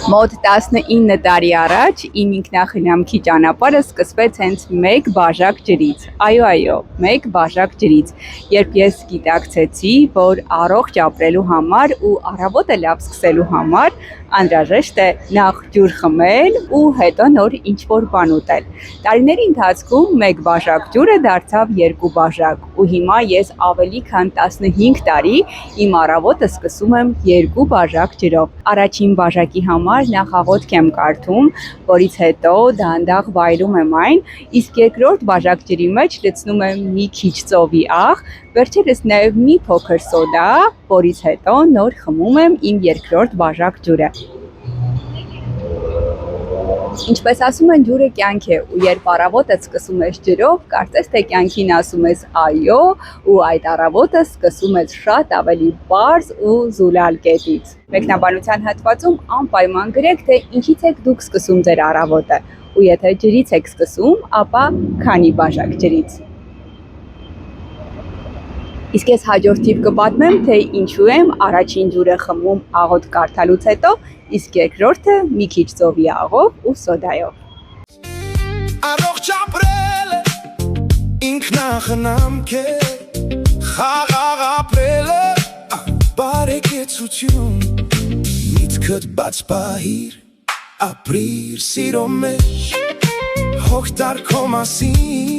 Մոտ 19 տարի առաջ իմ ինքնախնամքի ճանապարհը սկսվեց հենց մեկ բաժակ ջրից։ Այո, մեկ բաժակ ջրից, երբ ես գիտակցեցի, որ առողջ ապրելու համար ու առավոտը լավ սկսելու համար անհրաժեշտ է նախ ջուր խմել ու հետո նոր ինչ-որ բան ուտել։ Տարիների ընթացքում մեկ բաժակ ջուրը դարձավ 2 բաժակ ու հիմա ես ավելի քան 15 տարի իմ առավոտը սկսում եմ 2 բաժակ ջրով։ Առաջին բաժակի համար նախ աղոթք եմ կարդում, որից հետո դանդաղ վայելում եմ այն, իսկ երկրորդ բաժակ ջրի մեջ լցնում եմ մի քիչ ծովի աղ, վերջերս նաև մի փոքր սոդա, որից հետո նոր խմում եմ իմ երկրորդ բաժակ ջուրը։ Ինչպես ասում են, ջուրը կյանք է, ու երբ առավոտը սկսում ես ջրով, կարծես թե կյանքին ասում ես այո, ու այդ առավոտը սկսում ես շատ ավելի պարզ ու զուլալ կետից։ Մեկնաբանության հատվածում անպայման գրեք, թե ինչից եք դուք սկսում ձեր առավոտը, ու եթե ջրից եք սկսում, ապա քանի բաժակ ջրից։ Իսկ ես հաջորդ թիվ կպատմեմ, թե ինչու եմ առաջին ջուրը խմում աղոթք կարդալուց հետո, իսկ երկրորդը մի քիչ ծովի աղով ու սոդայով։ Առողջ ապրելը ինքնախնամք է, խաղաղ ապրելը բարեկեցություն, միտքդ բաց պահիր, ապրիր սիրո մեջ, հոգ տար քո մասին,